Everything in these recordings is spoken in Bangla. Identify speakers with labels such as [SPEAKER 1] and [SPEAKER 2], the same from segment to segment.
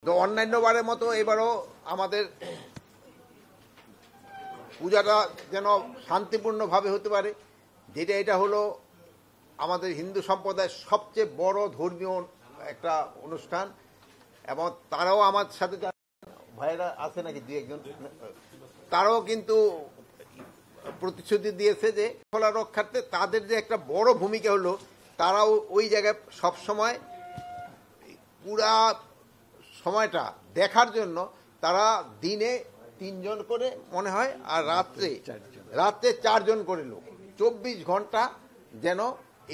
[SPEAKER 1] তো অন্যান্যবারের মতো এবারও আমাদের পূজাটা যেন শান্তিপূর্ণভাবে হতে পারে, যেটা এটা হলো আমাদের হিন্দু সম্প্রদায়ের সবচেয়ে বড় ধর্মীয় একটা অনুষ্ঠান। এবং তারাও আমার সাথে ভাইয়েরা আছে নাকি দু একজন, তারাও কিন্তু প্রতিশ্রুতি দিয়েছে যে খোলা রক্ষার্থে তাদের যে একটা বড় ভূমিকা হলো, তারাও ওই জায়গায় সবসময় পুরা সময়টা দেখার জন্য তারা দিনে 3 জন করে মনে হয়, আর রাত্রে 4 জন করে লোক 24 ঘন্টা যেন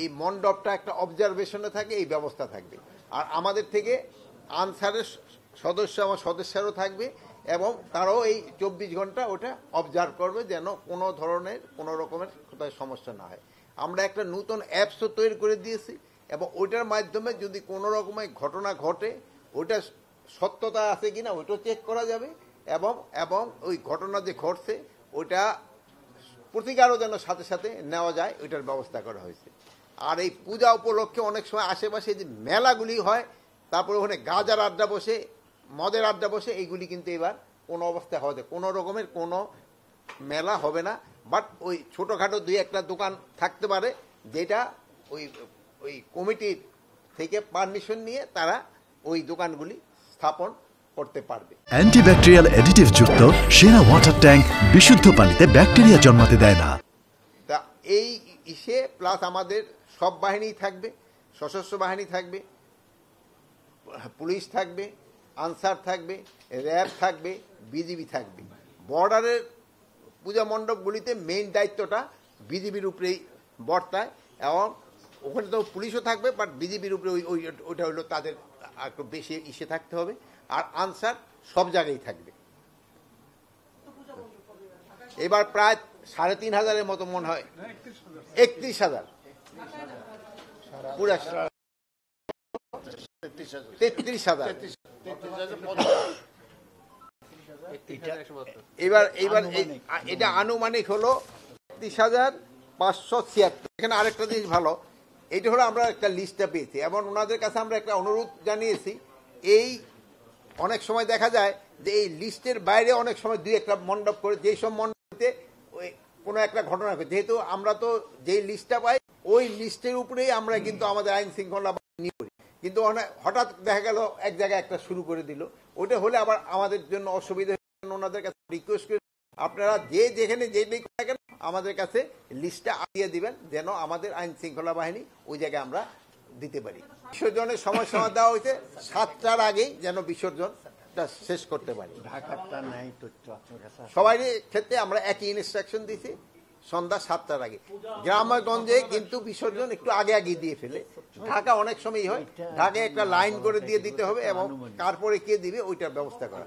[SPEAKER 1] এই মণ্ডপটা একটা অবজারভেশনে থাকে, এই ব্যবস্থা থাকবে। আর আমাদের থেকে আনসারের আমার সদস্যরাও থাকবে এবং তারাও এই 24 ঘন্টা ওটা অবজার্ভ করবে যেন কোনো রকমের কোথায় সমস্যা না হয়। আমরা একটা নতুন অ্যাপসও তৈরি করে দিয়েছি এবং ওইটার মাধ্যমে যদি কোনো রকমের ঘটনা ঘটে ওইটা সত্যতা আছে কিনা ওইটাও চেক করা যাবে এবং ওই ঘটনা যে ঘটছে ওইটা প্রতিকারও যেন সাথে সাথে নেওয়া যায়, ওইটার ব্যবস্থা করা হয়েছে। আর এই পূজা উপলক্ষে অনেক সময় আশেপাশে যে মেলাগুলি হয়, তারপরে ওখানে গাজার আড্ডা বসে, মদের আড্ডা বসে, এইগুলি কিন্তু এবার কোনো অবস্থায় হবে, কোনো রকমের কোনো মেলা হবে না। বাট ওই ছোটোখাটো 2-1টা দোকান থাকতে পারে, যেটা ওই কমিটির থেকে পারমিশন নিয়ে তারা ওই দোকানগুলি স্থাপন করতে পারবে।
[SPEAKER 2] অ্যান্টিব্যাকটেরিয়াল অ্যাডিটিভ যুক্ত সেরা ওয়াটার ট্যাঙ্ক বিশুদ্ধ পানিতে ব্যাকটেরিয়া জন্মাতে দেয় না।
[SPEAKER 1] তা এই ইসে প্লাস আমাদের সব বাহিনী থাকবে, সশস্ত্র বাহিনী থাকবে, পুলিশ থাকবে, আনসার থাকবে, র্যাব থাকবে, বিজিবি থাকবে। বর্ডারের পূজা মণ্ডপগুলিতে মেইন দায়িত্বটা বিজিবির উপরেই বর্তায় এবং ওখানে তো পুলিশও থাকবে, বাট বিজিবির উপরে ওইটা হলো তাদের একটু বেশি ইসে থাকতে হবে। আর আনসার সব জায়গায় থাকবে। এবার প্রায় 3,500-এর মতো মনে হয়, 31,000 পুরা 33,000। এবার এটা আনুমানিক হলো 30,576। এখানে আরেকটা জিনিস ভালো, এইটা হলো আমরা একটা লিস্টটা পেয়েছি এবং ওনাদের কাছে আমরা একটা অনুরোধ জানিয়েছি। এই অনেক সময় দেখা যায় যে এই লিস্টের বাইরে অনেক সময় 2-1টা মণ্ডপ করে, যেই সব মণ্ডপে ওই কোনো একটা ঘটনা ঘটে, যেহেতু আমরা তো যেই লিস্টটা পাই ওই লিস্টের উপরেই আমরা কিন্তু আমাদের আইন শৃঙ্খলা নিয়ে করি, কিন্তু হঠাৎ দেখা গেল এক জায়গায় একটা শুরু করে দিল, ওটা হলে আবার আমাদের জন্য অসুবিধা। ওনাদের কাছে রিকোয়েস্ট করে আপনারা যেখানে যেই থাকেন আমাদের কাছে লিস্টটা দিয়ে দিবেন, যেন আমাদের আইন শৃঙ্খলা বাহিনী ওই জায়গায় আমরা দিতে পারি। বিসর্জনের সময়সীমা দেওয়া হয়েছে 7টার আগেই যেন বিসর্জনটা শেষ করতে পারি। সবাই ক্ষেত্রে আমরা একই ইনস্ট্রাকশন দিয়েছি, সন্ধ্যা 7টার আগে। গ্রামগঞ্জে কিন্তু বিসর্জন একটু আগে দিয়ে ফেলে, ঢাকা অনেক সময় হয়, ঢাকায় একটা লাইন করে দিয়ে দিতে হবে এবং তারপরে কে দিবে ওইটার ব্যবস্থা করা।